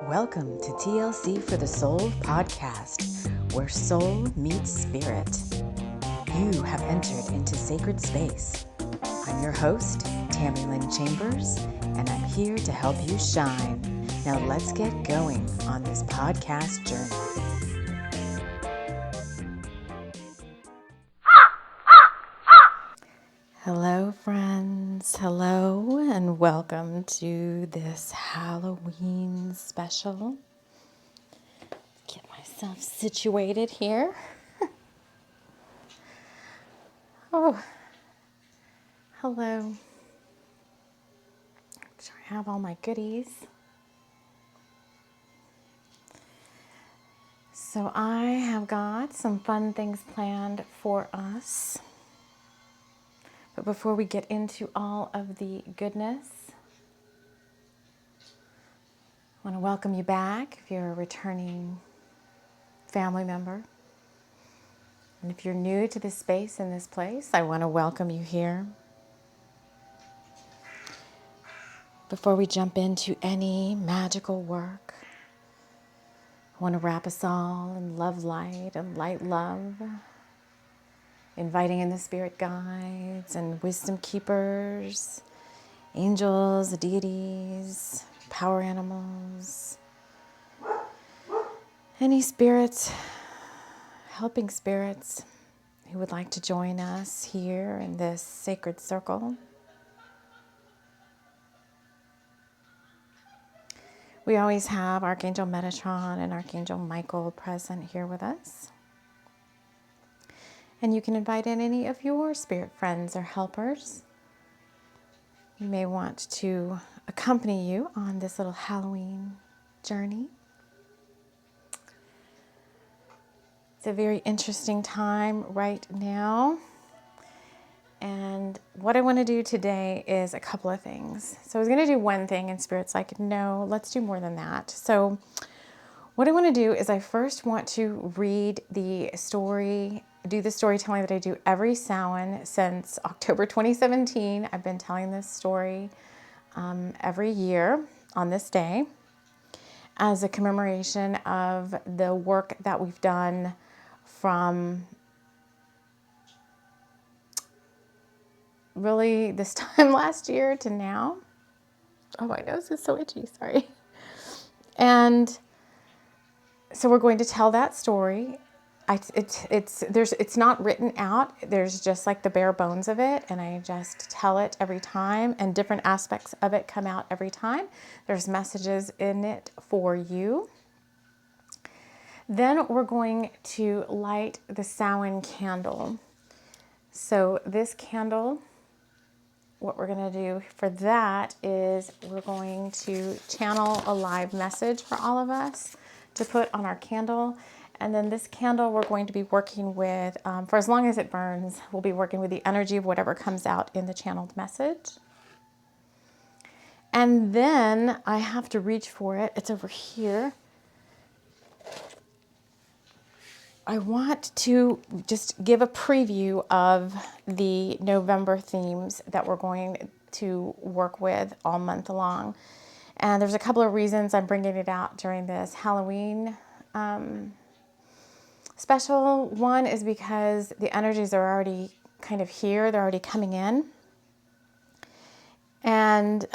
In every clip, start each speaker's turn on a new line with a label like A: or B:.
A: Welcome to TLC for the Soul podcast, where soul meets spirit. You have entered into sacred space. I'm your host, TAMI Chambers, and I'm here to help you shine. Now let's get going on this podcast journey. Hello, friends. Hello, and welcome to this Halloween special. Get myself situated here. Oh, hello. Make sure I have all my goodies. So I have got some fun things planned for us. But before we get into all of the goodness, I want to welcome you back if you're a returning family member. And if you're new to this space and this place, I want to welcome you here. Before we jump into any magical work, I want to wrap us all in love light and light love, inviting in the spirit guides and wisdom keepers, angels, deities, power animals, any spirits, helping spirits who would like to join us here in this sacred circle. We always have Archangel Metatron and Archangel Michael present here with us. And you can invite in any of your spirit friends or helpers. You may want to accompany you on this little Halloween journey. It's a very interesting time right now. And what I want to do today is a couple of things. So I was going to do one thing and Spirit's like, no, let's do more than that. So what I want to do is I first want to read the story, do the storytelling that I do every Samhain since October 2017. I've been telling this story every year on this day as a commemoration of the work that we've done from really this time last year to now. Oh, my nose is so itchy, sorry. And so we're going to tell that story. It's not written out. There's just like the bare bones of it, and I just tell it every time, and different aspects of it come out every time. There's messages in it for you. Then we're going to light the Samhain candle. So this candle, what we're going to do for that is we're going to channel a live message for all of us to put on our candle. And then this candle we're going to be working with, for as long as it burns, we'll be working with the energy of whatever comes out in the channeled message. And then I have to reach for it. It's over here. I want to just give a preview of the November themes that we're going to work with all month long. And there's a couple of reasons I'm bringing it out during this Halloween special. One is because the energies are already kind of here. They're already coming in. And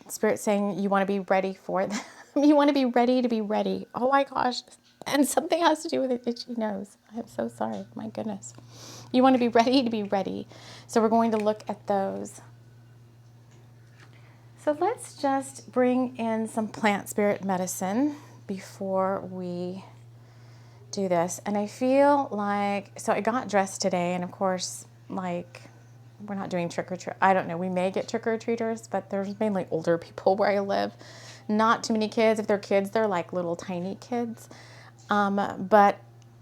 A: Spirit's saying you want to be ready for them. You want to be ready to be ready. Oh my gosh. And something has to do with an itchy nose. I'm so sorry. My goodness. You want to be ready. So we're going to look at those. So let's just bring in some plant spirit medicine before we do this. And I feel like, so I got dressed today, and of course, like, we're not doing trick or treat. I don't know. We may get trick or treaters, but there's mainly older people where I live. Not too many kids. If they're kids, they're like little tiny kids. But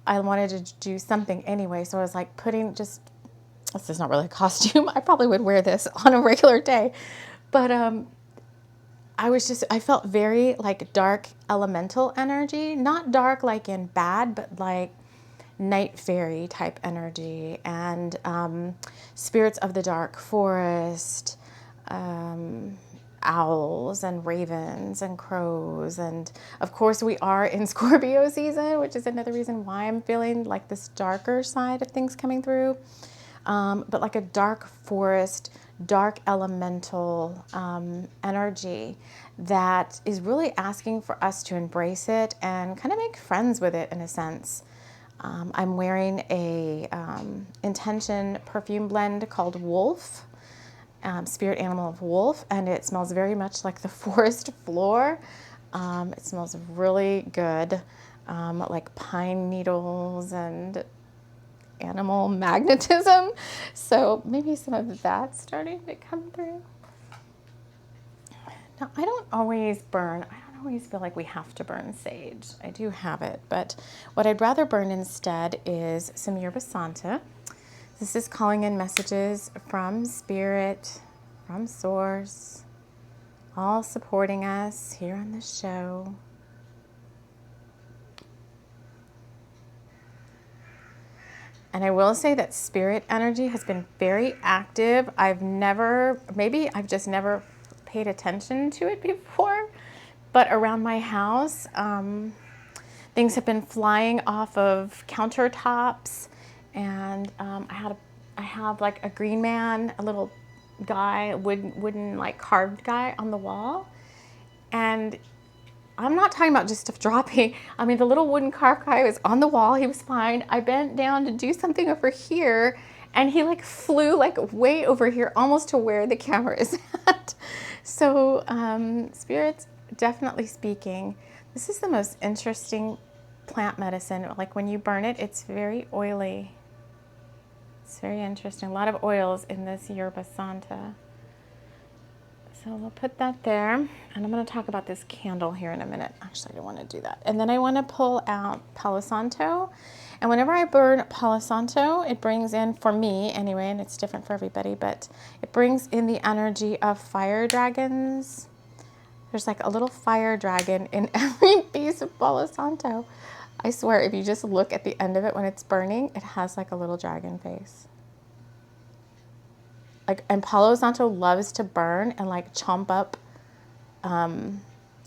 A: I wanted to do something anyway. So I was like this is not really a costume. I probably would wear this on a regular day. But I felt very like dark elemental energy. Not dark like in bad, but like night fairy type energy. And spirits of the dark forest, owls and ravens and crows. And of course we are in Scorpio season, which is another reason why I'm feeling like this darker side of things coming through. But like a dark forest, dark elemental energy that is really asking for us to embrace it and kind of make friends with it in a sense. I'm wearing a Intention perfume blend called Wolf, spirit animal of wolf, and it smells very much like the forest floor. It smells really good, like pine needles and animal magnetism. So maybe some of that's starting to come through. Now, I don't always feel like we have to burn sage. I do have it, but what I'd rather burn instead is some yerba santa. This is calling in messages from Spirit, from Source, all supporting us here on the show. And I will say that spirit energy has been very active. Maybe I've just never paid attention to it before, but around my house, things have been flying off of countertops, and I have like a green man, a little guy, wooden like carved guy on the wall, and I'm not talking about just stuff dropping. I mean, the little wooden carved guy was on the wall. He was fine. I bent down to do something over here, and he like flew like way over here, almost to where the camera is at. So Spirit's definitely speaking. This is the most interesting plant medicine. Like when you burn it, it's very oily. It's very interesting. A lot of oils in this yerba santa. So we'll put that there, and I'm going to talk about this candle here in a minute. Actually, I don't want to do that. And then I want to pull out Palo Santo. And whenever I burn Palo Santo, it brings in, for me anyway, and it's different for everybody, but it brings in the energy of fire dragons. There's like a little fire dragon in every piece of Palo Santo. I swear, if you just look at the end of it when it's burning, it has like a little dragon face. Like, and Palo Santo loves to burn and like chomp up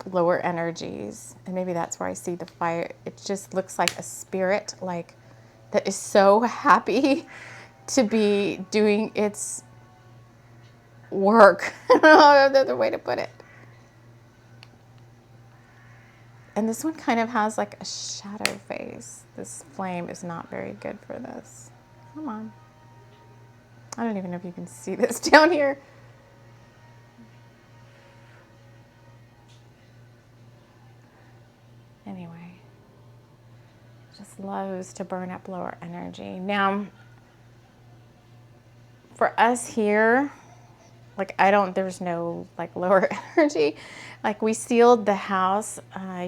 A: lower energies. And maybe that's where I see the fire. It just looks like a spirit like that is so happy to be doing its work. I don't know another way to put it. And this one kind of has like a shadow face. This flame is not very good for this. Come on. I don't even know if you can see this down here. Anyway, just loves to burn up lower energy. Now, for us here, like there's no like lower energy. Like we sealed the house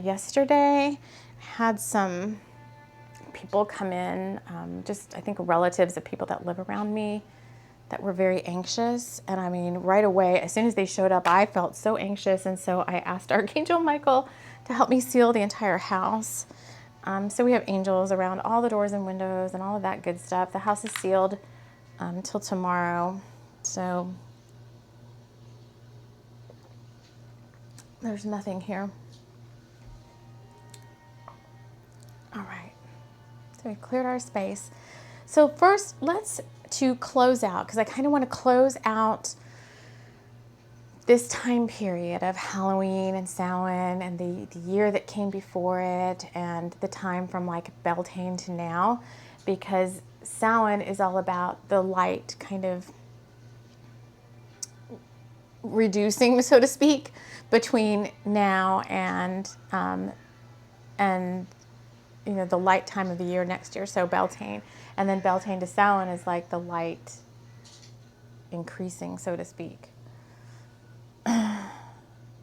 A: yesterday, had some people come in, just I think relatives of people that live around me, that were very anxious. And I mean, right away, as soon as they showed up, I felt so anxious. And so I asked Archangel Michael to help me seal the entire house. So we have angels around all the doors and windows and all of that good stuff. The house is sealed till tomorrow. So there's nothing here. All right. So we cleared our space. So first, to close out, because I kind of want to close out this time period of Halloween and Samhain and the year that came before it and the time from like Beltane to now, because Samhain is all about the light kind of reducing, so to speak, between now and you know, the light time of the year next year, so Beltane. And then Beltane to Samhain is like the light increasing, so to speak.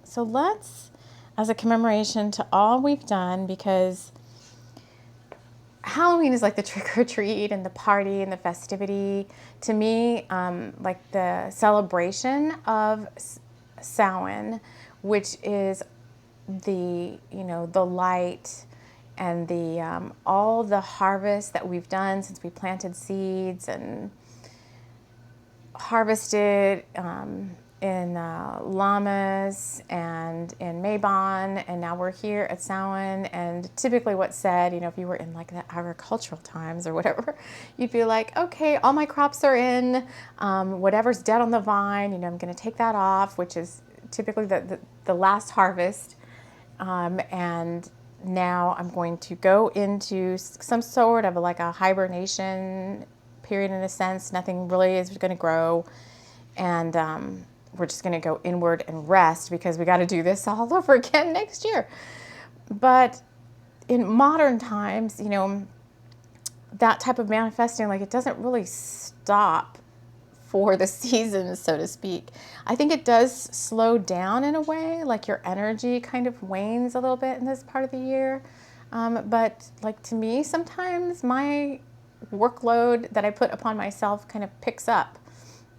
A: So let's, as a commemoration to all we've done, because Halloween is like the trick or treat and the party and the festivity. To me, like the celebration of Samhain, which is the, you know, the light and the all the harvest that we've done since we planted seeds and harvested Llamas and in Mabon, and now we're here at Samhain. And typically what's said, if you were in like the agricultural times or whatever, you'd be like, okay, all my crops are in, whatever's dead on the vine, I'm going to take that off, which is typically the last harvest. And now I'm going to go into some sort of like a hibernation period in a sense. Nothing really is going to grow. And we're just going to go inward and rest because we got to do this all over again next year. But in modern times, that type of manifesting, like it doesn't really stop for the seasons, so to speak. I think it does slow down in a way, like your energy kind of wanes a little bit in this part of the year. But like to me, sometimes my workload that I put upon myself kind of picks up,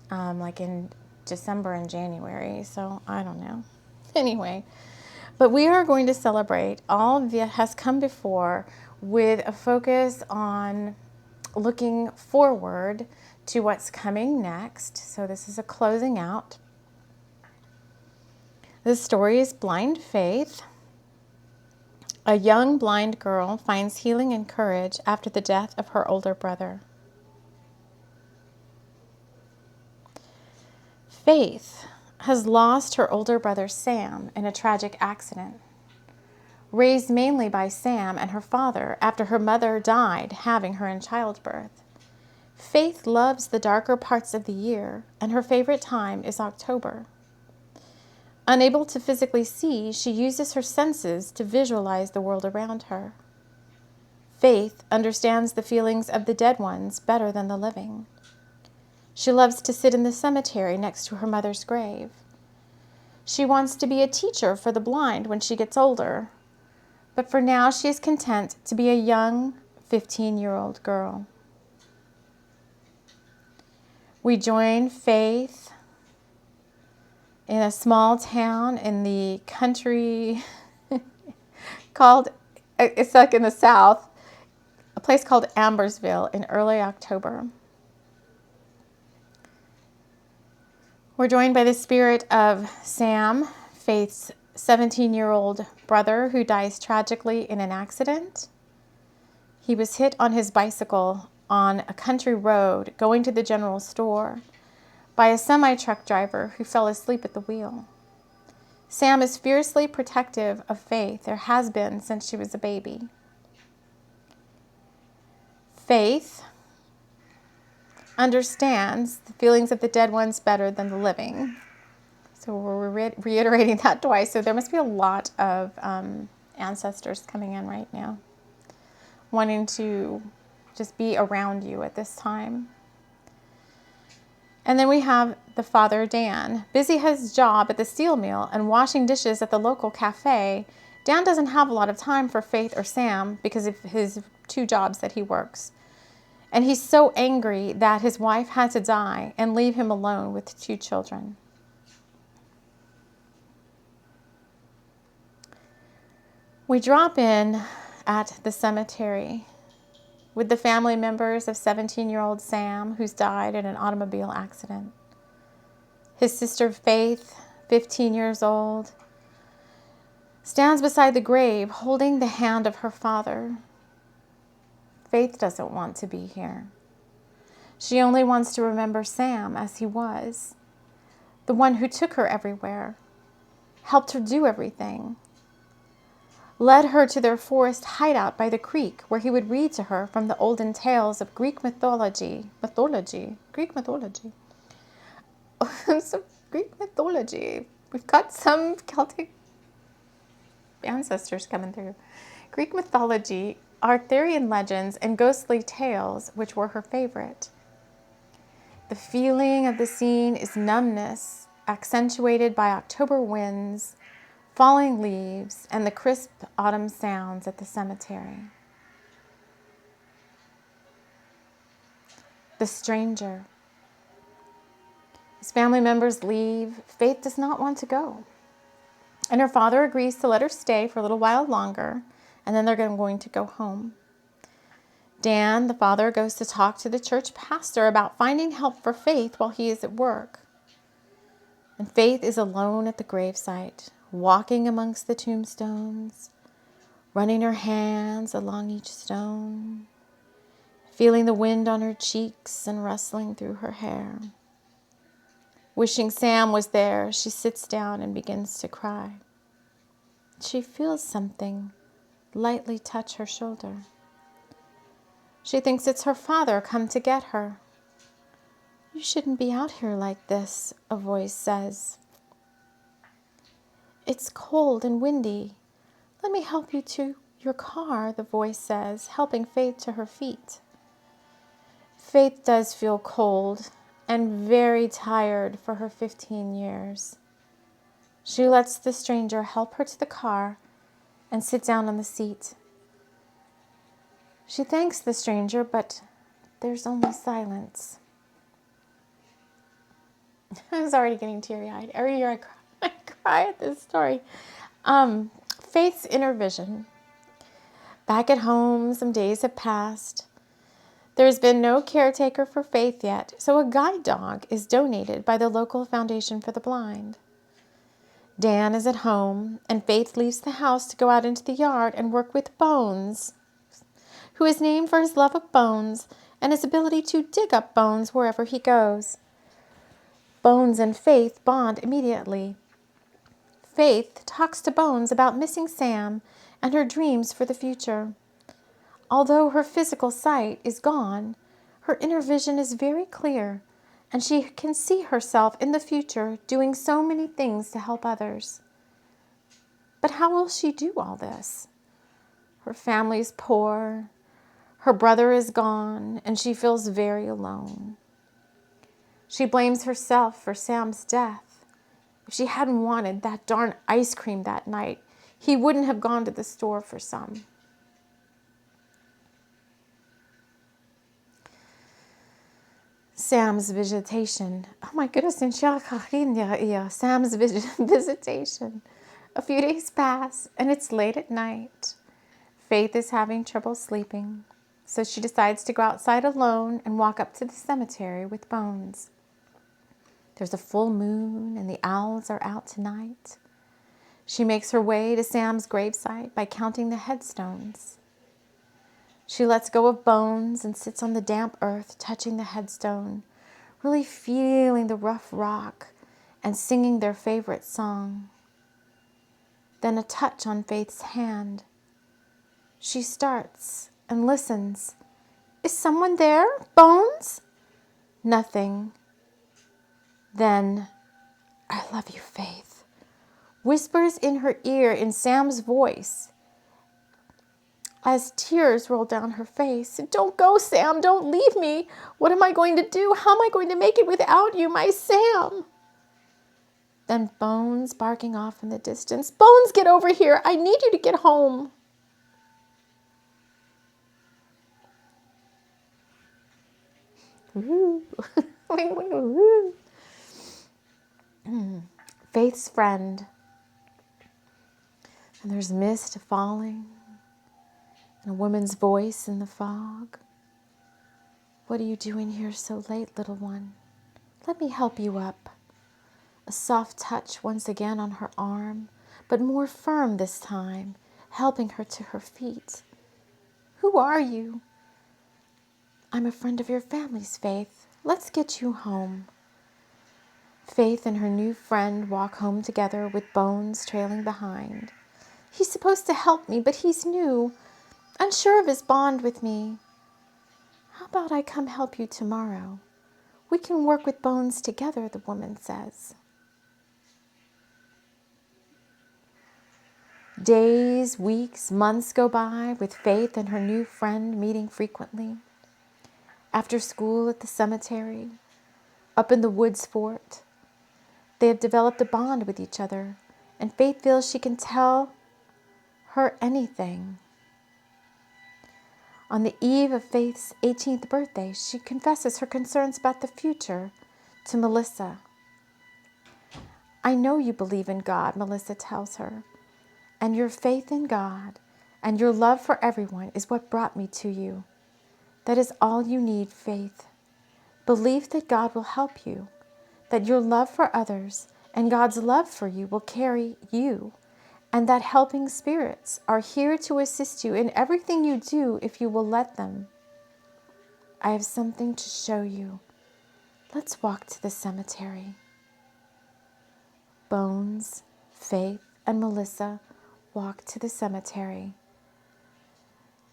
A: like in December and January. So I don't know. Anyway, but we are going to celebrate all that has come before with a focus on looking forward to what's coming next. So this is a closing out. The story is Blind Faith. A young blind girl finds healing and courage after the death of her older brother. Faith has lost her older brother Sam in a tragic accident. Raised mainly by Sam and her father after her mother died having her in childbirth, Faith loves the darker parts of the year, and her favorite time is October. Unable to physically see, she uses her senses to visualize the world around her. Faith understands the feelings of the dead ones better than the living. She loves to sit in the cemetery next to her mother's grave. She wants to be a teacher for the blind when she gets older, but for now she is content to be a young 15-year-old girl. We join Faith in a small town in the country called, it's like in the south, a place called Ambersville in early October. We're joined by the spirit of Sam, Faith's 17-year-old brother who dies tragically in an accident. He was hit on his bicycle on a country road going to the general store by a semi-truck driver who fell asleep at the wheel. Sam is fiercely protective of Faith. There has been since she was a baby. Faith understands the feelings of the dead ones better than the living. So we're reiterating that twice. So there must be a lot of ancestors coming in right now, wanting to just be around you at this time. And then we have the father, Dan. Busy his job at the steel mill and washing dishes at the local cafe, Dan doesn't have a lot of time for Faith or Sam because of his 2 jobs that he works. And he's so angry that his wife had to die and leave him alone with 2 children. We drop in at the cemetery with the family members of 17-year-old Sam, who's died in an automobile accident. His sister Faith, 15 years old, stands beside the grave holding the hand of her father. Faith doesn't want to be here. She only wants to remember Sam as he was, the one who took her everywhere, helped her do everything, led her to their forest hideout by the creek where he would read to her from the olden tales of Greek mythology. Greek mythology. So Greek mythology. We've got some Celtic ancestors coming through. Greek mythology, Arthurian legends, and ghostly tales, which were her favorite. The feeling of the scene is numbness, accentuated by October winds, falling leaves, and the crisp autumn sounds at the cemetery. The stranger. His family members leave. Faith does not want to go. And her father agrees to let her stay for a little while longer, and then they're going to go home. Dan, the father, goes to talk to the church pastor about finding help for Faith while he is at work. And Faith is alone at the gravesite, walking amongst the tombstones, running her hands along each stone, feeling the wind on her cheeks and rustling through her hair. Wishing Sam was there, she sits down and begins to cry. She feels something lightly touch her shoulder. She thinks it's her father come to get her. You shouldn't be out here like this, a voice says. It's cold and windy. Let me help you to your car, the voice says, helping Faith to her feet. Faith does feel cold and very tired for her 15 years. She lets the stranger help her to the car and sit down on the seat. She thanks the stranger, but there's only silence. I was already getting teary-eyed. Every year I cry at this story. Faith's inner vision. Back at home, some days have passed. There's been no caretaker for Faith yet, so a guide dog is donated by the local Foundation for the Blind. Dan is at home, and Faith leaves the house to go out into the yard and work with Bones, who is named for his love of bones and his ability to dig up bones wherever he goes. Bones and Faith bond immediately. Faith talks to Bones about missing Sam and her dreams for the future. Although her physical sight is gone, her inner vision is very clear, and she can see herself in the future doing so many things to help others. But how will she do all this? Her family's poor, her brother is gone, and she feels very alone. She blames herself for Sam's death. If she hadn't wanted that darn ice cream that night, he wouldn't have gone to the store for some. Sam's visitation. Oh my goodness, Sam's visitation. A few days pass, and it's late at night. Faith is having trouble sleeping, so she decides to go outside alone and walk up to the cemetery with Bones. There's a full moon, and the owls are out tonight. She makes her way to Sam's gravesite by counting the headstones. She lets go of Bones and sits on the damp earth, touching the headstone, really feeling the rough rock and singing their favorite song. Then a touch on Faith's hand. She starts and listens. Is someone there, Bones? Nothing. Then, I love you, Faith, whispers in her ear in Sam's voice as tears roll down her face. Don't go, Sam, don't leave me. What am I going to do? How am I going to make it without you, my Sam? Then Bones barking off in the distance. Bones, get over here. I need you to get home. Faith's friend. And there's mist falling and a woman's voice in the fog. What are you doing here so late, little one? Let me help you up. A soft touch once again on her arm, but more firm this time, helping her to her feet. Who are you? I'm a friend of your family's, Faith. Let's get you home. Faith and her new friend walk home together with Bones trailing behind. He's supposed to help me, but he's new, unsure of his bond with me. How about I come help you tomorrow? We can work with Bones together, the woman says. Days, weeks, months go by with Faith and her new friend meeting frequently. After school at the cemetery, up in the woods fort, they have developed a bond with each other, and Faith feels she can tell her anything. On the eve of Faith's 18th birthday, she confesses her concerns about the future to Melissa. I know you believe in God, Melissa tells her, and your faith in God and your love for everyone is what brought me to you. That is all you need, Faith. Believe that God will help you, that your love for others and God's love for you will carry you, and that helping spirits are here to assist you in everything you do if you will let them. I have something to show you. Let's walk to the cemetery. Bones, Faith, and Melissa walk to the cemetery.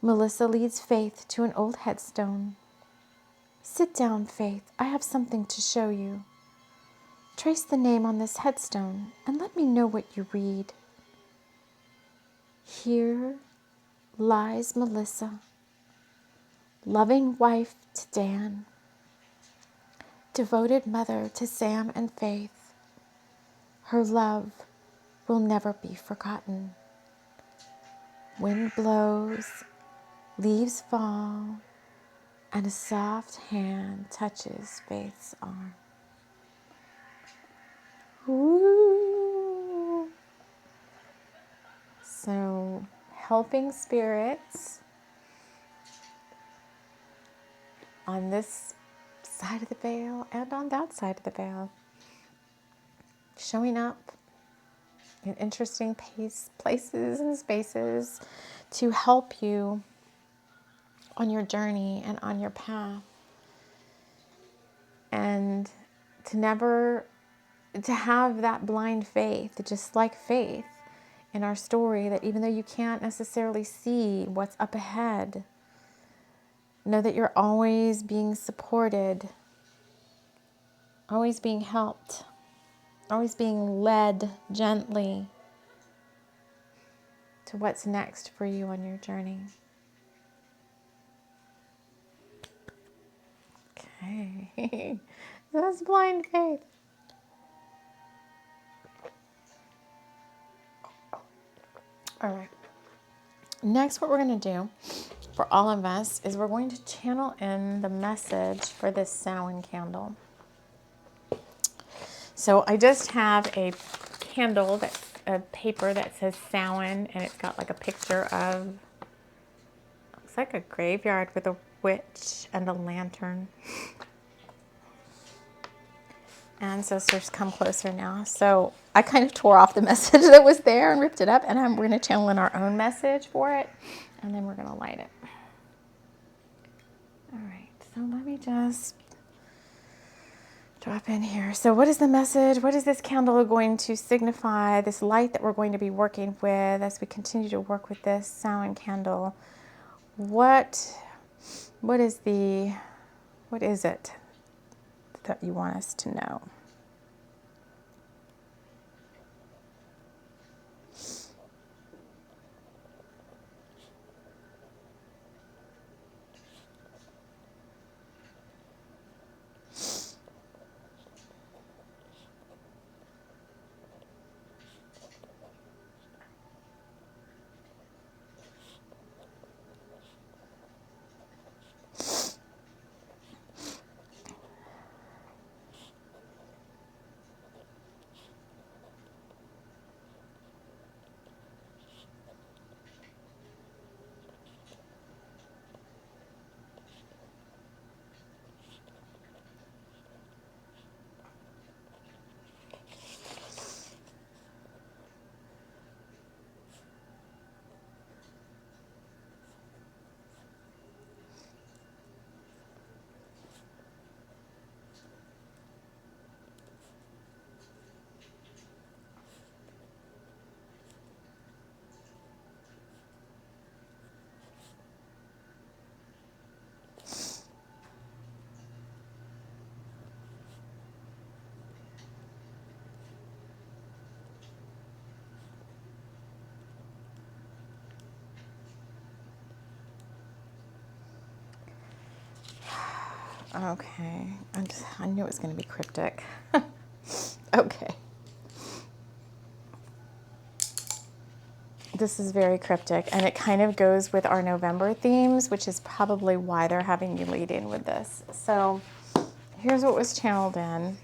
A: Melissa leads Faith to an old headstone. Sit down, Faith. I have something to show you. Trace the name on this headstone and let me know what you read. Here lies Melissa, loving wife to Dan, devoted mother to Sam and Faith. Her love will never be forgotten. Wind blows, leaves fall, and a soft hand touches Faith's arm. Ooh. So, helping spirits on this side of the veil and on that side of the veil, showing up in interesting places and spaces to help you on your journey and on your path, and to have that blind faith, just like Faith in our story, that even though you can't necessarily see what's up ahead, know that you're always being supported, always being helped, always being led gently to what's next for you on your journey. Okay, that's blind faith. All right. Next, what we're going to do for all of us is we're going to channel in the message for this Samhain candle. So I just have a candle, that's a paper that says Samhain, and it's got like a picture of, looks like a graveyard with a witch and a lantern. And so just come closer now. So I kind of tore off the message that was there and ripped it up, and we're going to channel in our own message for it, and then we're going to light it. All right, so let me just drop in here. So what is the message? What is this candle going to signify? This light that we're going to be working with as we continue to work with this Samhain candle. What is it that you want us to know? Okay, I knew it was going to be cryptic. Okay. This is very cryptic, and it kind of goes with our November themes, which is probably why they're having you lead in with this. So here's what was channeled in.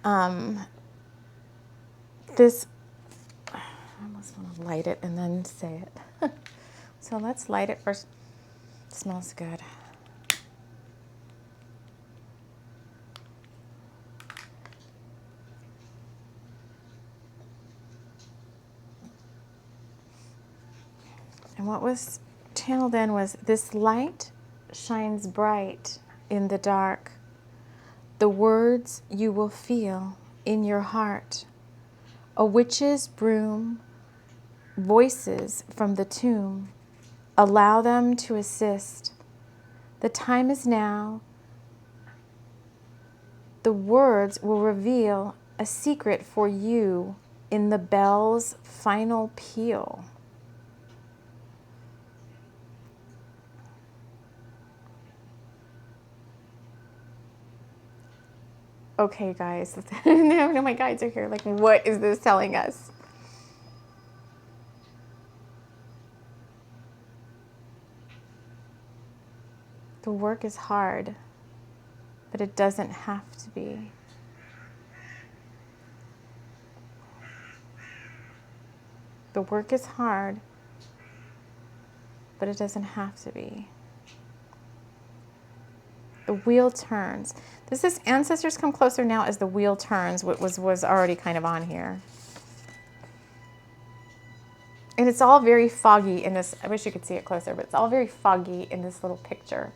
A: I almost want to light it and then say it. So let's light it first. It smells good. And what was channeled in was, this light shines bright in the dark. The words you will feel in your heart. A witch's broom, voices from the tomb. Allow them to assist. The time is now. The words will reveal a secret for you in the bell's final peal. Okay, guys, no, my guides are here. Like, what is this telling us? The work is hard, but it doesn't have to be. The work is hard, but it doesn't have to be. The wheel turns. This is Ancestors Come Closer Now as the wheel turns, what was already kind of on here. And it's all very foggy in this. I wish you could see it closer, but it's all very foggy in this little picture.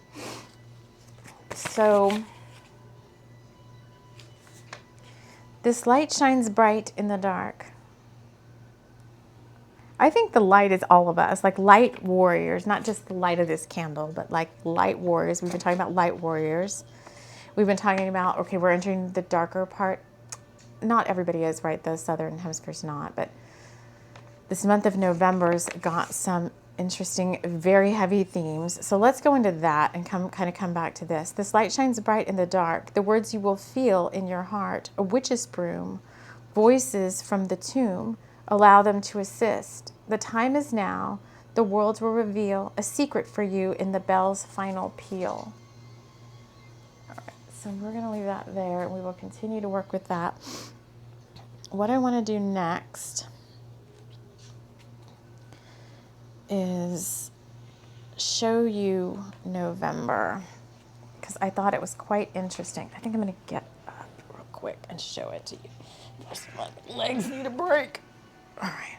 A: So this light shines bright in the dark. I think the light is all of us, like light warriors, not just the light of this candle, but like light warriors. We've been talking about light warriors. We've been talking about, okay, we're entering the darker part. Not everybody is, right? The Southern Hemisphere's not, but this month of November's got some interesting, very heavy themes. So let's go into that and come back to this. This light shines bright in the dark. The words you will feel in your heart. A witch's broom. Voices from the tomb. Allow them to assist. The time is now. The world will reveal a secret for you in the bell's final peal. All right, so we're going to leave that there, and we will continue to work with that. What I want to do next is show you November, because I thought it was quite interesting. I think I'm going to get up real quick and show it to you. First, my legs need a break. All right.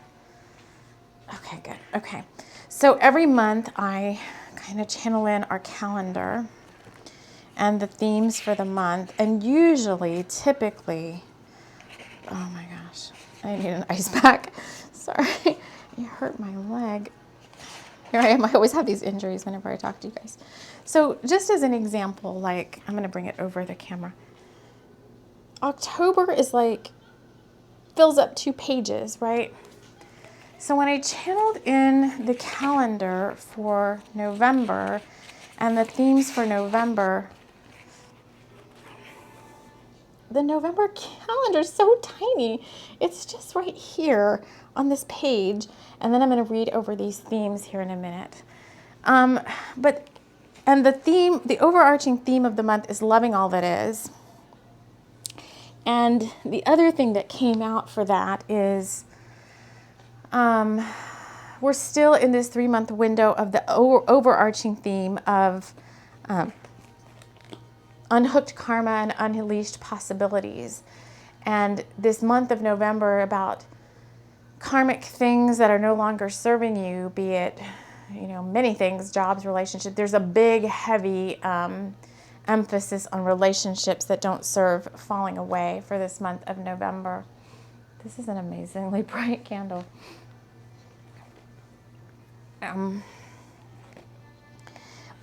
A: Okay, good. Okay. So every month I kind of channel in our calendar and the themes for the month. And usually, typically, oh my gosh, I need an ice pack. Sorry, you hurt my leg. Here I am. I always have these injuries whenever I talk to you guys. So just as an example, like, I'm going to bring it over the camera. October is like, fills up 2 pages, right? So when I channeled in the calendar for November and the themes for November, the November calendar is so tiny. It's just right here on this page. And then I'm going to read over these themes here in a minute. And the overarching theme of the month is loving all that is. And the other thing that came out for that is we're still in this 3-month window of the overarching theme of unhooked karma and unleashed possibilities. And this month of November about karmic things that are no longer serving you, be it, many things, jobs, relationships. There's a big, heavy emphasis on relationships that don't serve falling away for this month of November. This is an amazingly bright candle.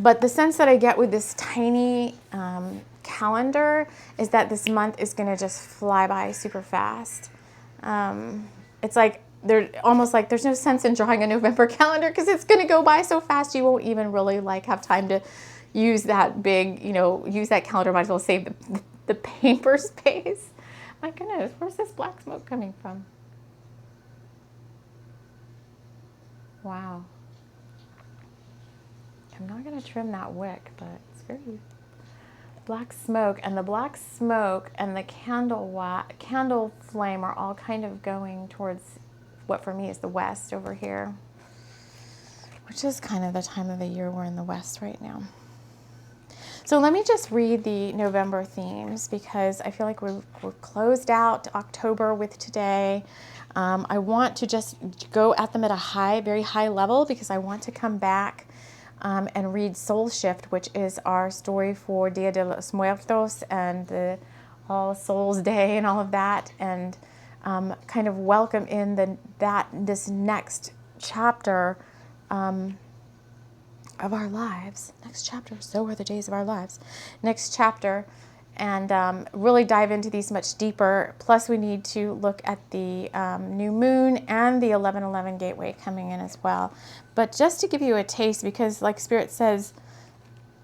A: But the sense that I get with this tiny calendar is that this month is going to just fly by super fast. It's like almost like there's no sense in drawing a November calendar because it's going to go by so fast you won't even really have time to use that big, use that calendar. Might as well save the paper space. My goodness, where's this black smoke coming from? Wow. I'm not going to trim that wick, but it's very black smoke. And the black smoke and the candle flame are all kind of going towards what for me is the west over here, which is kind of the time of the year we're in the west right now. So let me just read the November themes because I feel like we're closed out October with today. I want to just go at them at a very high level, because I want to come back and read Soul Shift, which is our story for Dia de los Muertos and the All Souls Day and all of that, and kind of welcome in this next chapter of our lives. Next chapter, so are the days of our lives. Next chapter, and really dive into these much deeper. Plus, we need to look at the new moon and the 11:11 gateway coming in as well. But just to give you a taste, because like Spirit says,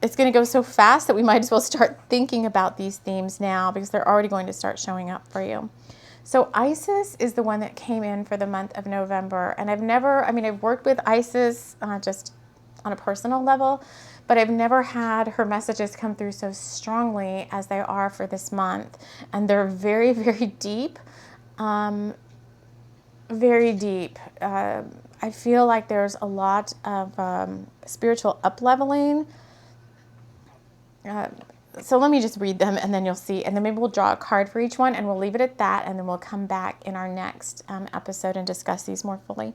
A: it's going to go so fast that we might as well start thinking about these themes now, because they're already going to start showing up for you. So Isis is the one that came in for the month of November. And I've worked with Isis just on a personal level, but I've never had her messages come through so strongly as they are for this month. And they're very, very deep. Very deep. I feel like there's a lot of spiritual up-leveling. So let me just read them, and then you'll see. And then maybe we'll draw a card for each one, and we'll leave it at that. And then we'll come back in our next episode and discuss these more fully.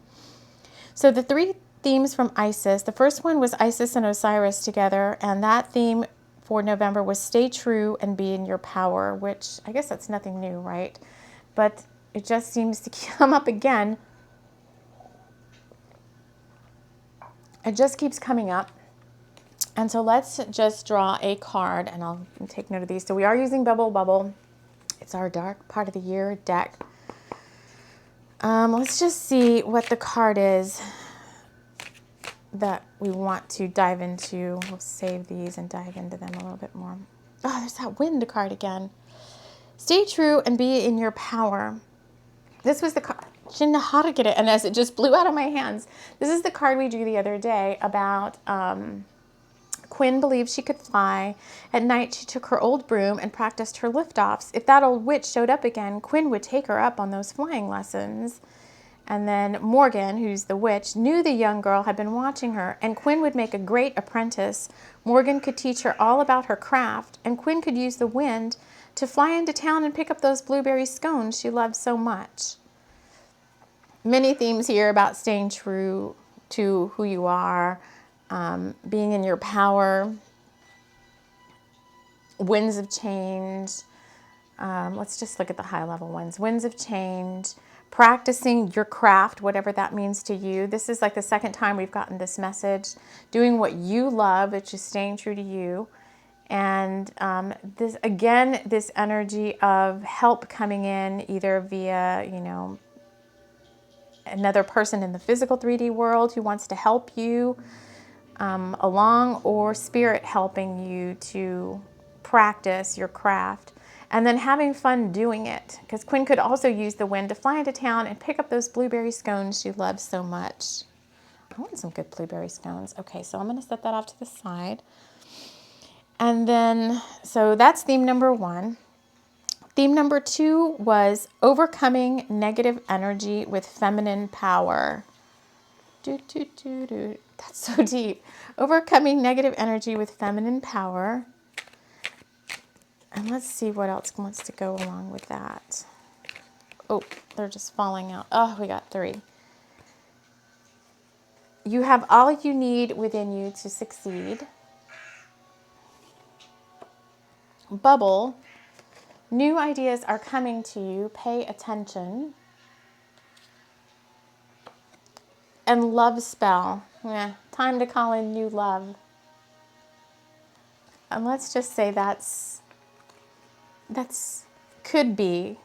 A: So the 3 themes from Isis. The first one was Isis and Osiris together. And that theme for November was stay true and be in your power, which I guess that's nothing new, right? But it just seems to come up again. It just keeps coming up. And so let's just draw a card, and I'll take note of these. So we are using Bubble. It's our dark part of the year deck. Let's just see what the card is that we want to dive into. We'll save these and dive into them a little bit more. Oh, there's that wind card again. Stay true and be in your power. This was the card. I didn't know how to get it, and as it just blew out of my hands. This is the card we drew the other day about Quinn believed she could fly. At night, she took her old broom and practiced her liftoffs. If that old witch showed up again, Quinn would take her up on those flying lessons. And then Morgan, who's the witch, knew the young girl had been watching her, and Quinn would make a great apprentice. Morgan could teach her all about her craft, and Quinn could use the wind to fly into town and pick up those blueberry scones she loved so much. Many themes here about staying true to who you are, being in your power, winds of change. Let's just look at the high level ones. Winds of change, practicing your craft, whatever that means to you. This is like the second time we've gotten this message. Doing what you love, which is staying true to you. And this energy of help coming in either via, another person in the physical 3D world who wants to help you along, or spirit helping you to practice your craft. And then having fun doing it, because Quinn could also use the wind to fly into town and pick up those blueberry scones she loves so much. I want some good blueberry scones. Okay, so I'm going to set that off to the side. And then, so that's theme number 1. Theme number 2 was overcoming negative energy with feminine power. That's so deep. Overcoming negative energy with feminine power. And let's see what else wants to go along with that. Oh, they're just falling out. Oh, we got 3. You have all you need within you to succeed. Bubble. New ideas are coming to you. Pay attention. And love spell. Time to call in new love. And let's just say that's could be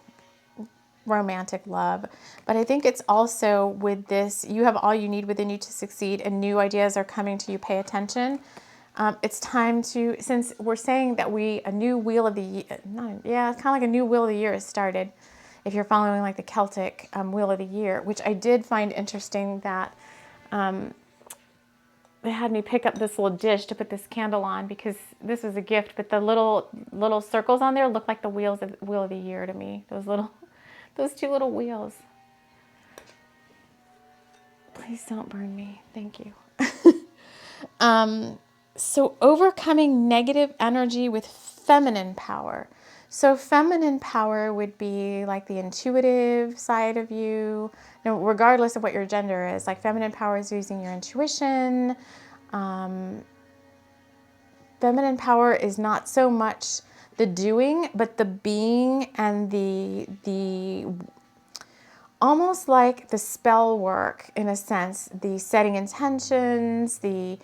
A: romantic love. But I think it's also with this, you have all you need within you to succeed, and new ideas are coming to you. Pay attention. It's time to, since we're saying that a new wheel of the year, it's kind of like a new wheel of the year has started. If you're following like the Celtic wheel of the year, which I did find interesting that they had me pick up this little dish to put this candle on, because this was a gift, but the little circles on there look like the wheel of the year to me. Those 2 little wheels. Please don't burn me. Thank you. So overcoming negative energy with feminine power. So feminine power would be like the intuitive side of you, regardless of what your gender is. Like feminine power is using your intuition. Feminine power is not so much the doing, but the being and the almost like the spell work in a sense, the setting intentions, the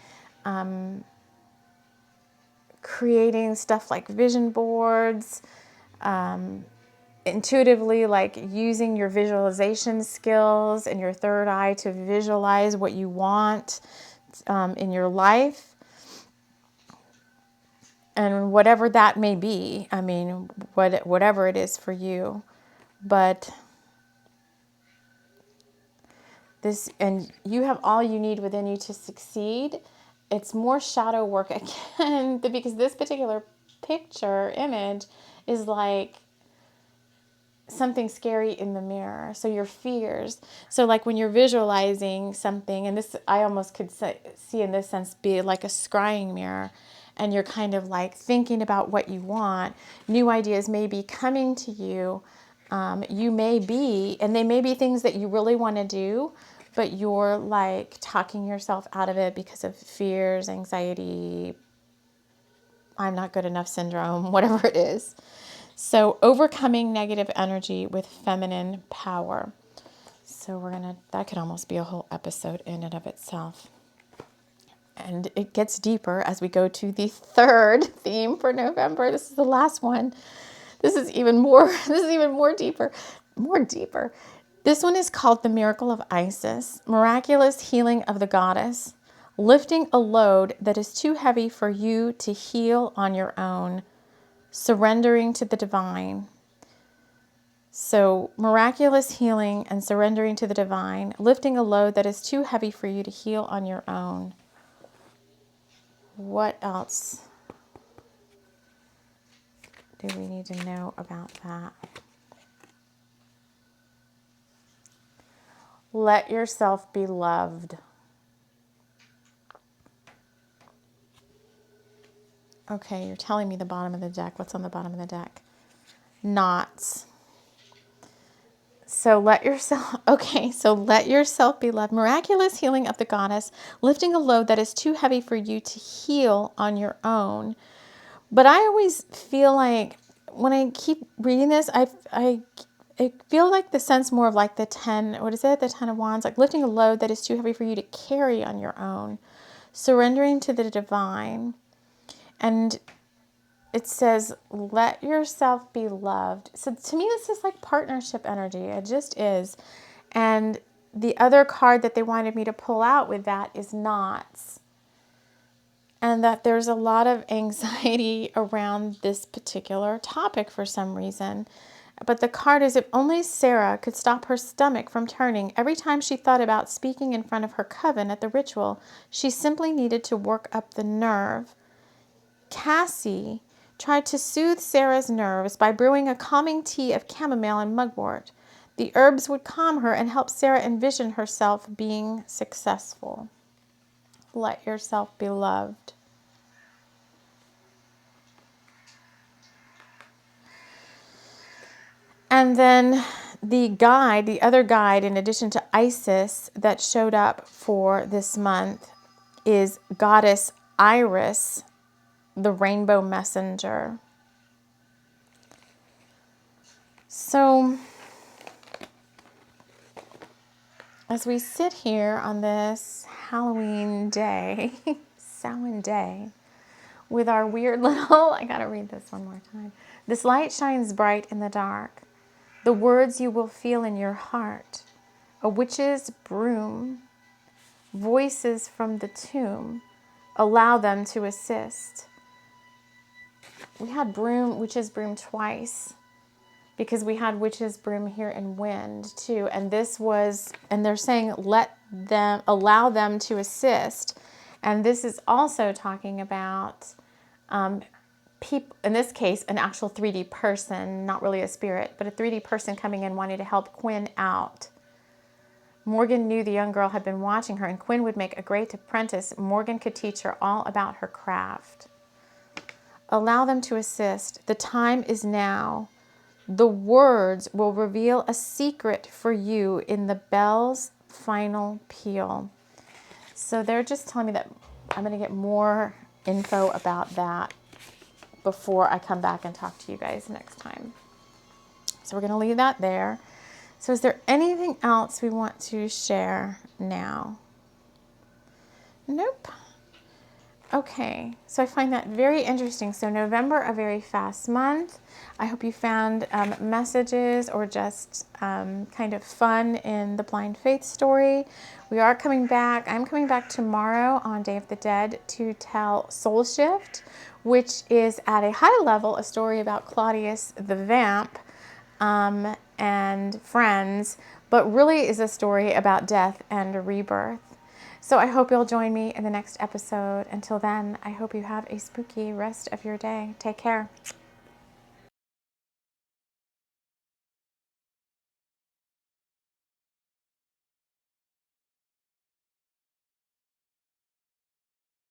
A: creating stuff like vision boards, intuitively like using your visualization skills and your third eye to visualize what you want in your life. And whatever that may be, I mean, whatever it is for you. But this, and you have all you need within you to succeed. It's more shadow work again, because this particular picture image is like something scary in the mirror. So your fears. So like when you're visualizing something, and this I almost could see in this sense be like a scrying mirror, and you're kind of like thinking about what you want. New ideas may be coming to you. You may be, and they may be things that you really want to do, but you're like talking yourself out of it because of fears, anxiety, I'm not good enough syndrome, whatever it is. So overcoming negative energy with feminine power. So that could almost be a whole episode in and of itself. And it gets deeper as we go to the third theme for November. This is the last one. This is even more deeper. This one is called the Miracle of Isis, miraculous healing of the goddess, lifting a load that is too heavy for you to heal on your own, surrendering to the divine. So miraculous healing and surrendering to the divine, lifting a load that is too heavy for you to heal on your own. What else do we need to know about that? Let yourself be loved. Okay, you're telling me the bottom of the deck. What's on the bottom of the deck? Knots. So let yourself be loved. Miraculous healing of the goddess, lifting a load that is too heavy for you to heal on your own. But I always feel like when I keep reading this, I feel like the sense more of like the 10 of Wands, like lifting a load that is too heavy for you to carry on your own, surrendering to the divine. And it says, let yourself be loved. So to me, this is like partnership energy. It just is. And the other card that they wanted me to pull out with that is knots. And that there's a lot of anxiety around this particular topic for some reason. But the card is, if only Sarah could stop her stomach from turning every time she thought about speaking in front of her coven at the ritual, she simply needed to work up the nerve. Cassie tried to soothe Sarah's nerves by brewing a calming tea of chamomile and mugwort. The herbs would calm her and help Sarah envision herself being successful. Let yourself be loved. And then the other guide, in addition to Isis, that showed up for this month is Goddess Iris, the rainbow messenger. So as we sit here on this Halloween day, Samhain day, with our weird little, I gotta read this one more time. This light shines bright in the dark. The words you will feel in your heart. A witch's broom. Voices from the tomb. Allow them to assist. We had witch's broom twice, because we had witch's broom here in wind too. And they're saying allow them to assist. And this is also talking about people, in this case, an actual 3D person, not really a spirit, but a 3D person coming in wanting to help Quinn out. Morgan knew the young girl had been watching her, and Quinn would make a great apprentice. Morgan could teach her all about her craft. Allow them to assist. The time is now. The words will reveal a secret for you in the bell's final peal. So they're just telling me that I'm going to get more info about that before I come back and talk to you guys next time. So we're going to leave that there. So is there anything else we want to share now? Nope. Okay, so I find that very interesting. So November, a very fast month. I hope you found messages or just kind of fun in the blind faith story. We are coming back. I'm coming back tomorrow on Day of the Dead to tell Soul Shift, which is at a high level a story about Claudius the Vamp and friends, but really is a story about death and rebirth. So I hope you'll join me in the next episode. Until then, I hope you have a spooky rest of your day. Take care.